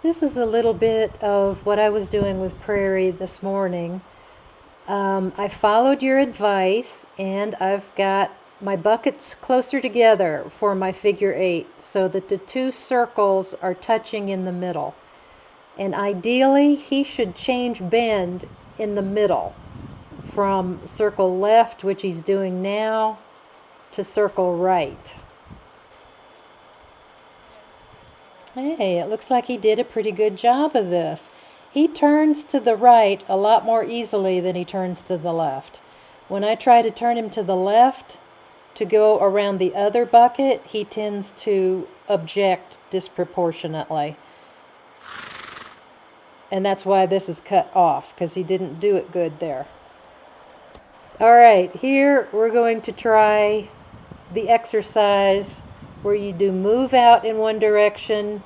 This is a little bit of what I was doing with Prairie this morning. I followed your advice and I've got my buckets closer together for my figure eight so that the two circles are touching in the middle. And ideally, he should change bend in the middle from circle left, which he's doing now, to circle right. Hey, it looks like he did a pretty good job of this. He turns to the right a lot more easily than he turns to the left. When I try to turn him to the left to go around the other bucket, he tends to object disproportionately. And that's why this is cut off, because he didn't do it good there. All right, here we're going to try the exercise where you do move out in one direction,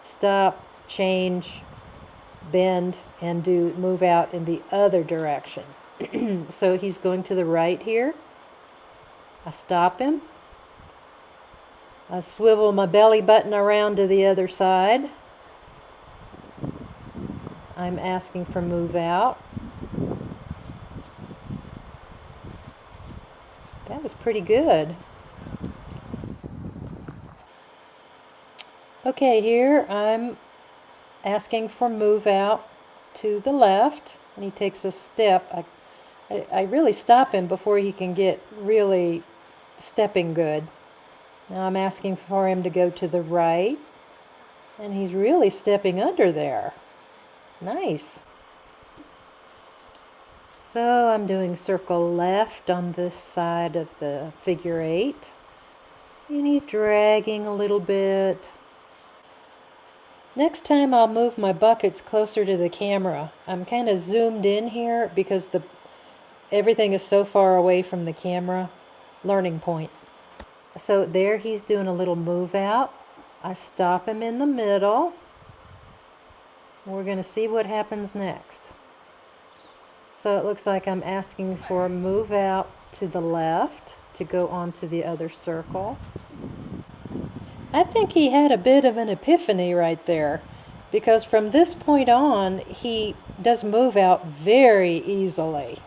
stop, change, bend, and do move out in the other direction. So he's going to the right here. I stop him. I swivel my belly button around to the other side. I'm asking for move out. That was pretty good. Okay, here I'm asking for move out to the left, and he takes a step. I really stop him before he can get really stepping good. Now I'm asking for him to go to the right, and he's really stepping under there. Nice. So I'm doing circle left on this side of the figure eight, and he's dragging a little bit. Next time I'll move my buckets closer to the camera. I'm kind of zoomed in here because everything is so far away from the camera. Learning point. So there he's doing a little move out. I stop him in the middle. We're going to see what happens next. So it looks like I'm asking for a move out to the left to go on to the other circle. I think he had a bit of an epiphany right there, because from this point on, he does move out very easily.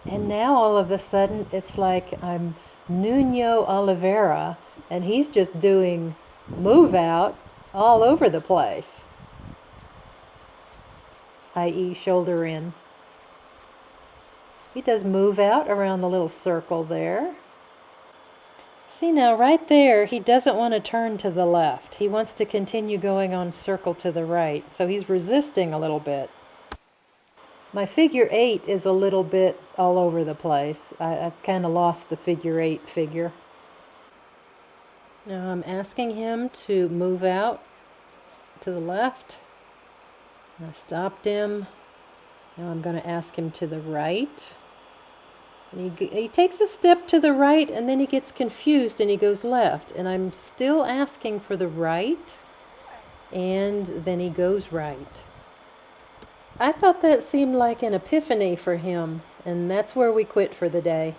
And now all of a sudden, it's like I'm Nuno Oliveira, and he's just doing move out all over the place, i.e. shoulder in. He does move out around the little circle there. See now, right there, he doesn't want to turn to the left. He wants to continue going on circle to the right, so he's resisting a little bit. My figure eight is a little bit all over the place. I've kind of lost the figure eight figure. Now I'm asking him to move out to the left. I stopped him. Now I'm going to ask him to the right. And he takes a step to the right, and then he gets confused and he goes left. And I'm still asking for the right, and then he goes right. I thought that seemed like an epiphany for him, and that's where we quit for the day.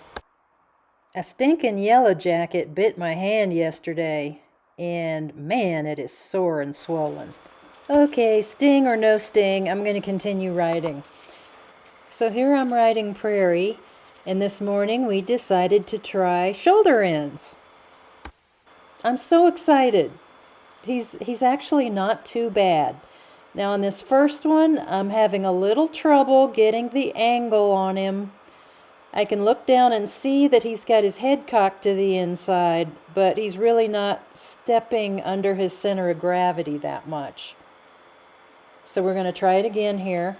A stinking yellow jacket bit my hand yesterday, and man, it is sore and swollen. Okay, sting or no sting, I'm going to continue writing. So here I'm writing Prairie. And this morning we decided to try shoulder ends. I'm so excited. He's actually not too bad. Now on this first one, I'm having a little trouble getting the angle on him. I can look down and see that he's got his head cocked to the inside, but he's really not stepping under his center of gravity that much. So we're going to try it again here.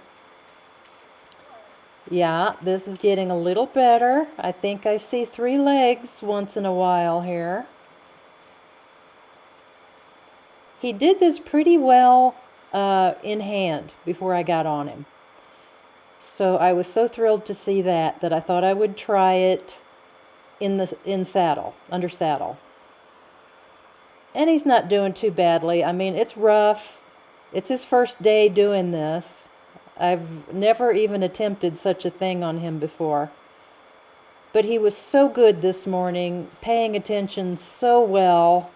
Yeah, this is getting a little better. I think I see 3 legs once in a while here. He did this pretty well in hand before I got on him. So I was so thrilled to see that I thought I would try it in saddle, under saddle. And he's not doing too badly. I mean, it's rough. It's his first day doing this. I've never even attempted such a thing on him before. But he was so good this morning, paying attention so well.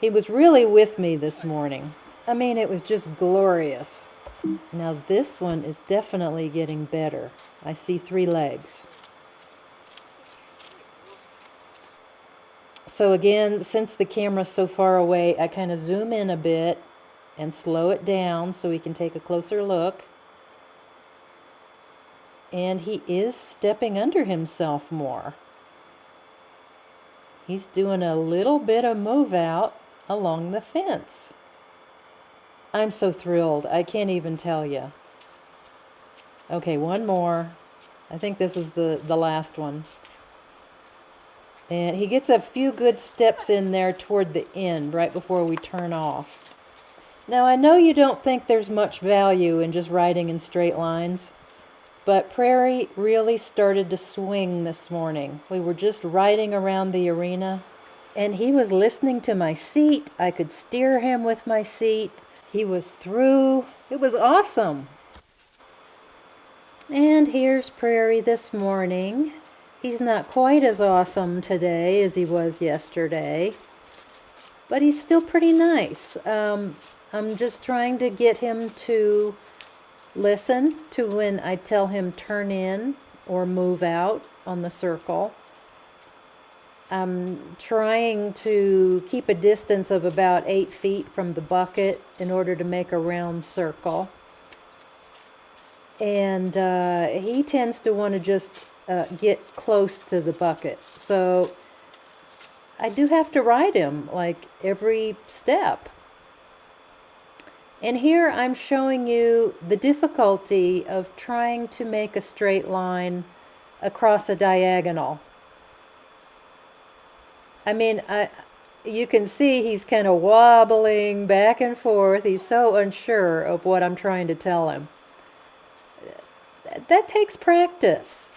He was really with me this morning. I mean, it was just glorious. Now this one is definitely getting better. I see 3 legs. So again, since the camera's so far away, I kind of zoom in a bit and slow it down so we can take a closer look. And he is stepping under himself more. He's doing a little bit of move out along the fence. I'm so thrilled. I can't even tell you. Okay, one more. I think this is the last one. And he gets a few good steps in there toward the end, right before we turn off. Now, I know you don't think there's much value in just riding in straight lines, but Prairie really started to swing this morning. We were just riding around the arena, and he was listening to my seat. I could steer him with my seat. He was through. It was awesome. And here's Prairie this morning. He's not quite as awesome today as he was yesterday, but he's still pretty nice. I'm just trying to get him to listen to when I tell him turn in or move out on the circle. I'm trying to keep a distance of about 8 feet from the bucket in order to make a round circle. And he tends to want to just get close to the bucket. So I do have to ride him like every step. And here I'm showing you the difficulty of trying to make a straight line across a diagonal. I mean, you can see he's kind of wobbling back and forth. He's so unsure of what I'm trying to tell him. That takes practice.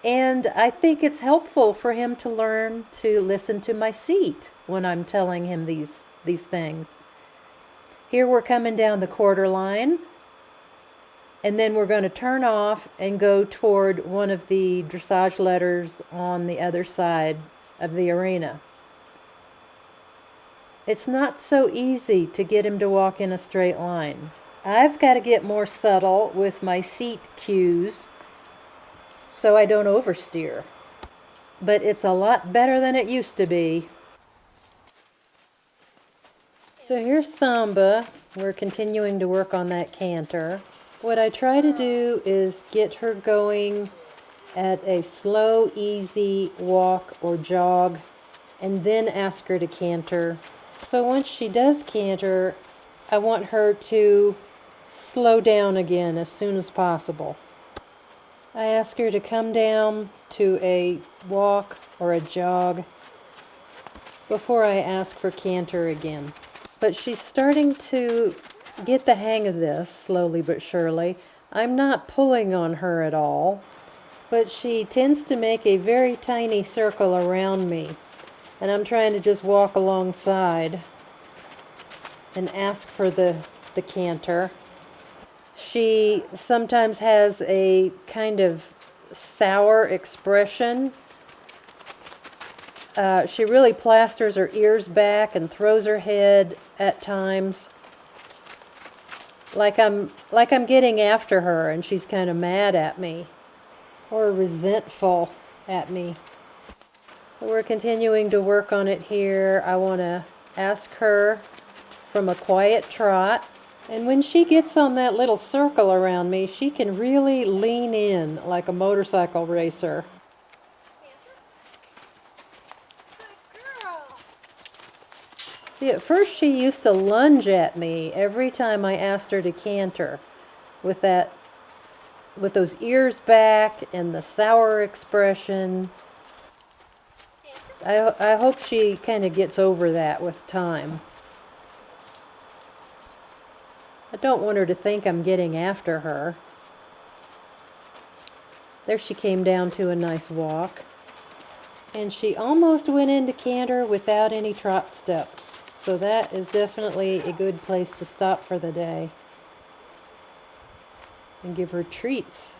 And I think it's helpful for him to learn to listen to my seat when I'm telling him these things. Here we're coming down the quarter line, and then we're going to turn off and go toward one of the dressage letters on the other side of the arena. It's not so easy to get him to walk in a straight line. I've got to get more subtle with my seat cues so I don't oversteer. But it's a lot better than it used to be. So here's Samba. We're continuing to work on that canter. What I try to do is get her going at a slow, easy walk or jog, and then ask her to canter. So once she does canter, I want her to slow down again as soon as possible. I ask her to come down to a walk or a jog before I ask for canter again. But she's starting to get the hang of this slowly but surely. I'm not pulling on her at all, but she tends to make a very tiny circle around me, and I'm trying to just walk alongside and ask for the canter. She sometimes has a kind of sour expression. She really plasters her ears back and throws her head at times, like I'm getting after her and she's kind of mad at me or resentful at me. So we're continuing to work on it here. I want to ask her from a quiet trot. And when she gets on that little circle around me, she can really lean in like a motorcycle racer. See, at first she used to lunge at me every time I asked her to canter with those ears back and the sour expression. I hope she kind of gets over that with time. I don't want her to think I'm getting after her. There she came down to a nice walk. And she almost went into canter without any trot steps. So that is definitely a good place to stop for the day and give her treats.